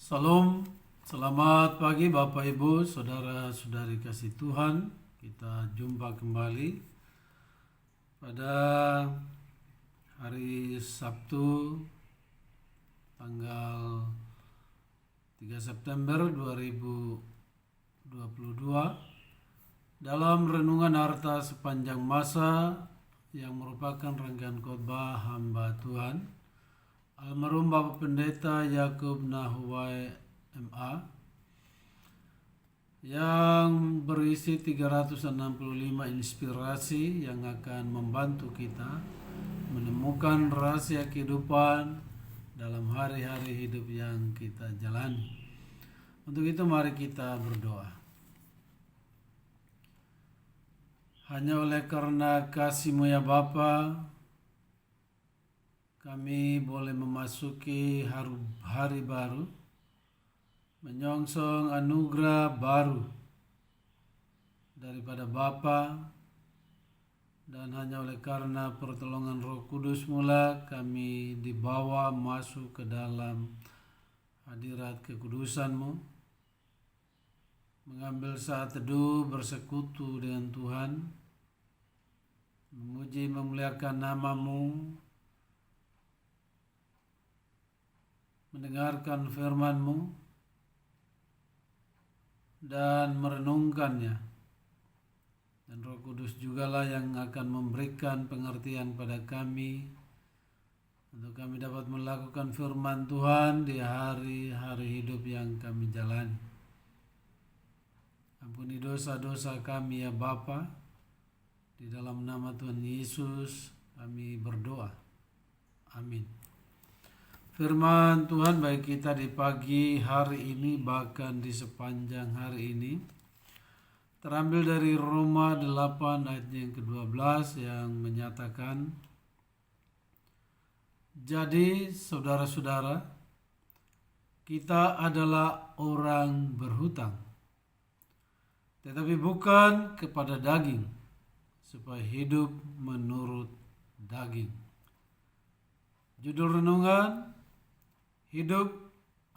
Salam, selamat pagi Bapak Ibu, saudara-saudari kasih Tuhan. Kita jumpa kembali pada hari Sabtu tanggal 3 September 2022 dalam renungan harta sepanjang masa yang merupakan rangkaian khotbah hamba Tuhan almarhum Bapak Pendeta Yakub Nahuwai MA yang berisi 365 inspirasi yang akan membantu kita menemukan rahasia kehidupan dalam hari-hari hidup yang kita jalani. Untuk itu mari kita berdoa. Hanya oleh karena kasih-Mu ya Bapa, kami boleh memasuki hari baru, menyongsong anugerah baru daripada Bapa, dan hanya oleh karena pertolongan Roh Kudus mula kami dibawa masuk ke dalam hadirat kekudusan-Mu, mengambil saat teduh bersekutu dengan Tuhan, memuji memuliakan nama-Mu, mendengarkan firman-Mu dan merenungkannya. Dan Roh Kudus jugalah yang akan memberikan pengertian pada kami untuk kami dapat melakukan firman Tuhan di hari-hari hidup yang kami jalani. Ampuni dosa-dosa kami ya Bapa. Di dalam nama Tuhan Yesus kami berdoa. Amin. Firman Tuhan bagi kita di pagi hari ini, bahkan di sepanjang hari ini, terambil dari Roma 8 ayat yang ke-12 yang menyatakan, jadi saudara-saudara, kita adalah orang berhutang, tetapi bukan kepada daging, supaya hidup menurut daging. Judul renungan, hidup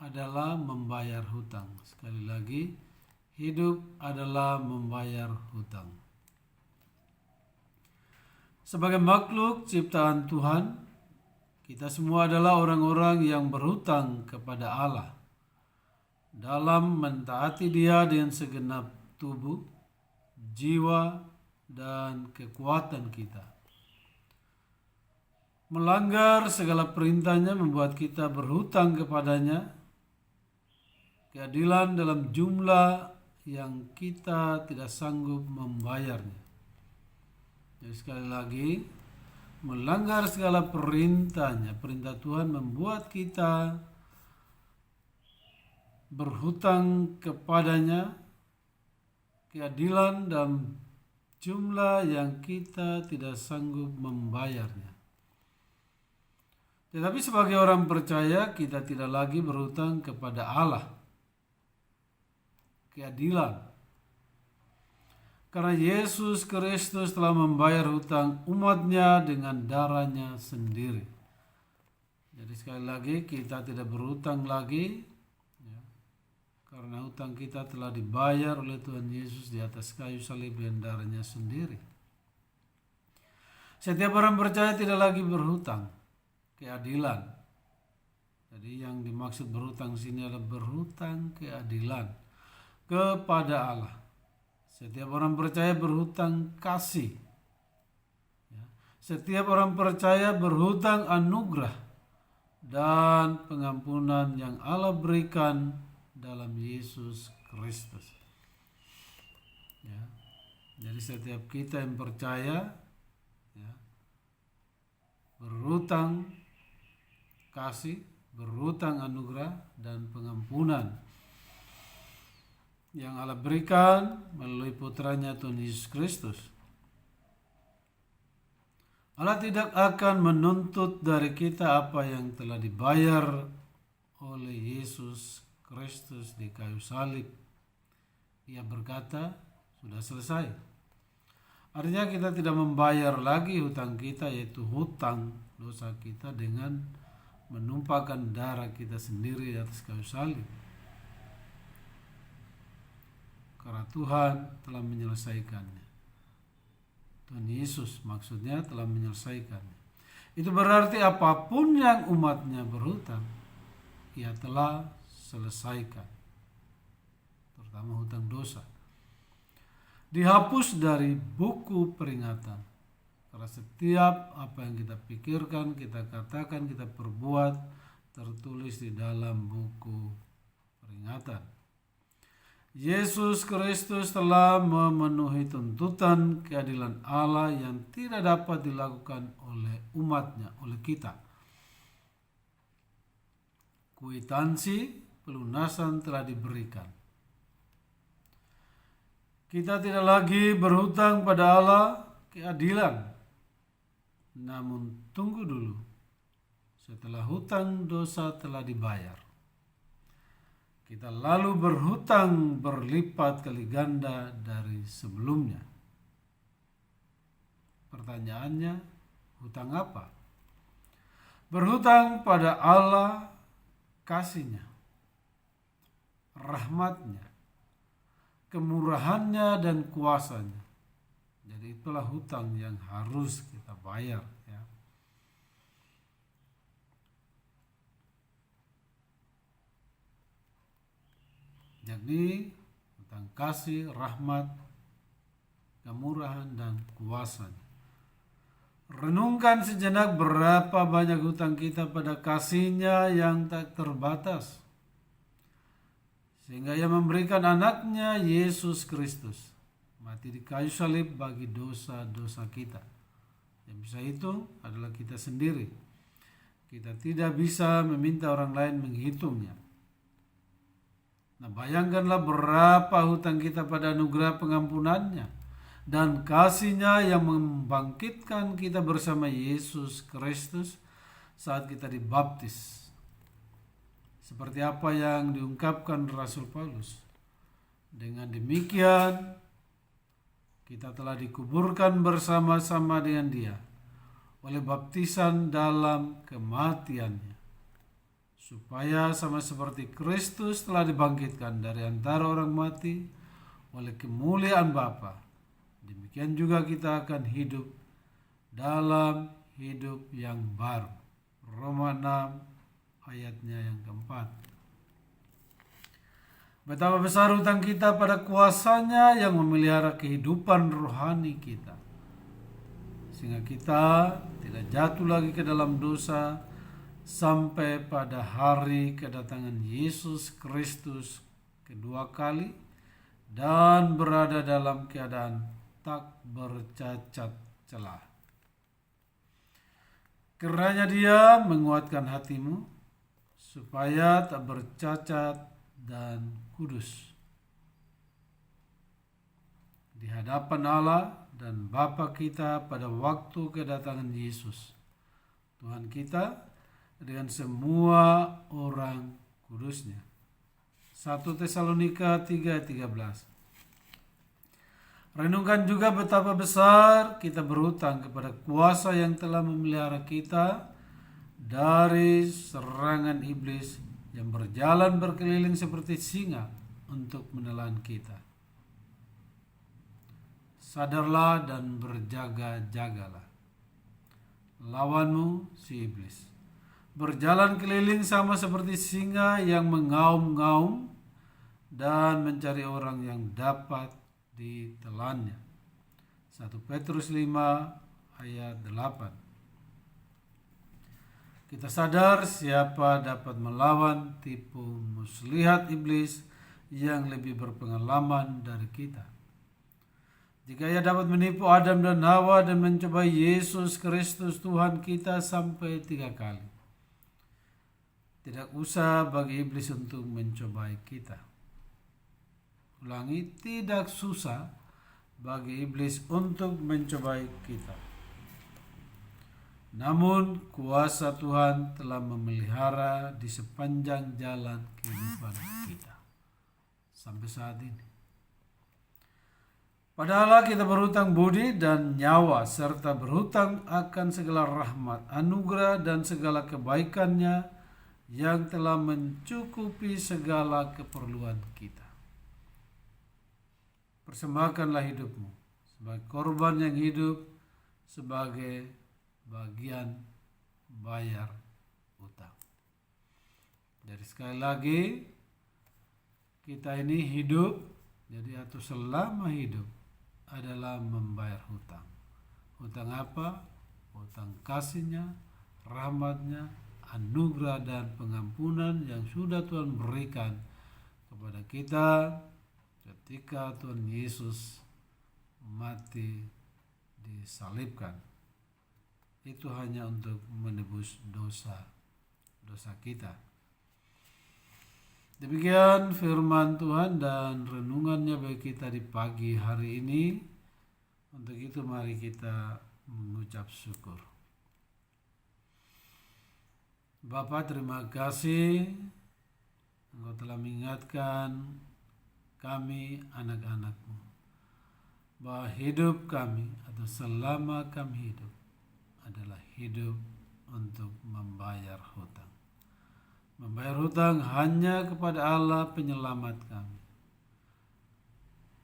adalah membayar hutang. Sekali lagi, hidup adalah membayar hutang. Sebagai makhluk ciptaan Tuhan, kita semua adalah orang-orang yang berhutang kepada Allah dalam mentaati Dia dengan segenap tubuh, jiwa, dan kekuatan kita. Melanggar segala perintahnya membuat kita berhutang kepadanya keadilan dalam jumlah yang kita tidak sanggup membayarnya. Jadi sekali lagi, melanggar segala perintahnya, perintah Tuhan membuat kita berhutang kepadanya keadilan dalam jumlah yang kita tidak sanggup membayarnya. Tetapi sebagai orang percaya, kita tidak lagi berhutang kepada Allah keadilan, karena Yesus Kristus telah membayar hutang umatnya dengan darahnya sendiri. Jadi sekali lagi, kita tidak berhutang lagi, karena hutang kita telah dibayar oleh Tuhan Yesus di atas kayu salib dan darahnya sendiri. Setiap orang percaya tidak lagi berhutang keadilan. Jadi yang dimaksud berhutang sini adalah berhutang keadilan kepada Allah. Setiap orang percaya berhutang kasih. Setiap orang percaya berhutang anugerah dan pengampunan yang Allah berikan dalam Yesus Kristus. Jadi setiap kita yang percaya berhutang kasih, berhutang anugerah dan pengampunan yang Allah berikan melalui putranya Tuhan Yesus Kristus. Allah tidak akan menuntut dari kita apa yang telah dibayar oleh Yesus Kristus di kayu salib. Ia berkata, sudah selesai. Artinya kita tidak membayar lagi hutang kita, yaitu hutang dosa kita dengan menumpahkan darah kita sendiri di atas kayu salib. Karena Tuhan telah menyelesaikannya. Tuhan Yesus maksudnya telah menyelesaikannya. Itu berarti apapun yang umatnya berhutang, Ia telah selesaikan. Terutama hutang dosa. Dihapus dari buku peringatan. Karena setiap apa yang kita pikirkan, kita katakan, kita perbuat tertulis di dalam buku peringatan. Yesus Kristus telah memenuhi tuntutan keadilan Allah yang tidak dapat dilakukan oleh umatnya, oleh kita. Kwitansi pelunasan telah diberikan. Kita tidak lagi berhutang pada Allah keadilan. Namun tunggu dulu, setelah hutang dosa telah dibayar, kita lalu berhutang berlipat kali ganda dari sebelumnya. Pertanyaannya, hutang apa? Berhutang pada Allah kasih-Nya, rahmat-Nya, kemurahan-Nya dan kuasa-Nya. Jadi itulah hutang yang harus kita bayar, ya. Jadi hutang kasih, rahmat, kemurahan dan kuasa-Nya. Renungkan sejenak berapa banyak hutang kita pada kasih-Nya yang tak terbatas, sehingga Ia memberikan anaknya Yesus Kristus mati di kayu salib bagi dosa-dosa kita. Yang bisa hitung adalah kita sendiri. Kita tidak bisa meminta orang lain menghitungnya. Nah, bayangkanlah berapa hutang kita pada anugerah pengampunannya dan kasih-Nya yang membangkitkan kita bersama Yesus Kristus saat kita dibaptis. Seperti apa yang diungkapkan Rasul Paulus. Dengan demikian, kita telah dikuburkan bersama-sama dengan Dia oleh baptisan dalam kematian-Nya, supaya sama seperti Kristus telah dibangkitkan dari antara orang mati oleh kemuliaan Bapa, demikian juga kita akan hidup dalam hidup yang baru. Roma 6 ayatnya yang keempat. Betapa besar hutang kita pada kuasa-Nya yang memelihara kehidupan rohani kita, sehingga kita tidak jatuh lagi ke dalam dosa sampai pada hari kedatangan Yesus Kristus kedua kali dan berada dalam keadaan tak bercacat celah. Kiranya Dia menguatkan hatimu supaya tak bercacat dan kudus di hadapan Allah dan Bapa kita pada waktu kedatangan Yesus Tuhan kita dengan semua orang kudus-Nya. 1 Tesalonika 3:13. Renungkan juga betapa besar kita berhutang kepada kuasa yang telah memelihara kita dari serangan iblis yang berjalan berkeliling seperti singa untuk menelan kita. Sadarlah dan berjaga-jagalah. Lawanmu si iblis berjalan keliling sama seperti singa yang mengaum-ngaum dan mencari orang yang dapat ditelannya. 1 Petrus 5 ayat 8. Kita sadar siapa dapat melawan tipu muslihat iblis yang lebih berpengalaman dari kita. Jika ia dapat menipu Adam dan Hawa dan mencoba Yesus Kristus Tuhan kita sampai 3 kali. Tidak usah bagi iblis untuk mencobai kita. Ulangi, tidak susah bagi iblis untuk mencobai kita. Namun kuasa Tuhan telah memelihara di sepanjang jalan kehidupan kita sampai saat ini. Padahal kita berhutang budi dan nyawa, serta berhutang akan segala rahmat, anugerah, dan segala kebaikannya yang telah mencukupi segala keperluan kita. Persembahkanlah hidupmu sebagai korban yang hidup, sebagai bagian bayar utang. Jadi sekali lagi, kita ini hidup, jadi atau selama hidup adalah membayar hutang. Hutang apa? Hutang kasihnya, rahmatnya, anugerah dan pengampunan yang sudah Tuhan berikan kepada kita ketika Tuhan Yesus mati disalibkan. Itu hanya untuk menebus dosa kita. Demikian firman Tuhan dan renungannya bagi kita di pagi hari ini. Untuk itu mari kita mengucap syukur. Bapa, terima kasih Engkau telah mengingatkan kami anak-anak-Mu bahwa hidup kami atau selama kami hidup adalah hidup untuk membayar hutang. Membayar hutang hanya kepada Allah penyelamat kami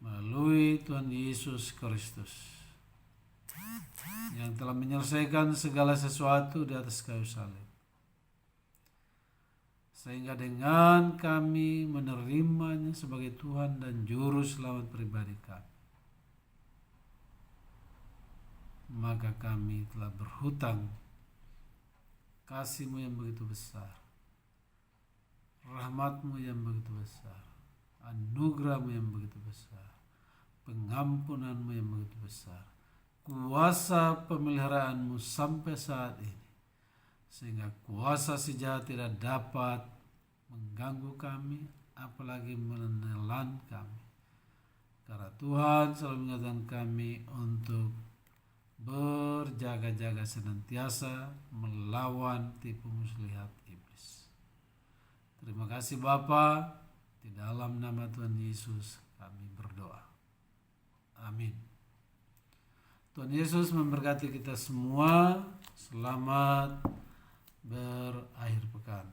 melalui Tuhan Yesus Kristus yang telah menyelesaikan segala sesuatu di atas kayu salib, sehingga dengan kami menerimanya sebagai Tuhan dan Juru Selamat pribadi kami, maka kami telah berhutang kasih-Mu yang begitu besar, rahmat-Mu yang begitu besar, anugerah-Mu yang begitu besar, pengampunan-Mu yang begitu besar, kuasa pemeliharaan-Mu sampai saat ini, sehingga kuasa si jahat tidak dapat mengganggu kami, apalagi menelan kami. Karena Tuhan selalu mengingatkan kami untuk berjaga-jaga senantiasa melawan tipu muslihat iblis. Terima kasih Bapa, di dalam nama Tuhan Yesus kami berdoa. Amin. Tuhan Yesus memberkati kita semua. Selamat berakhir pekan.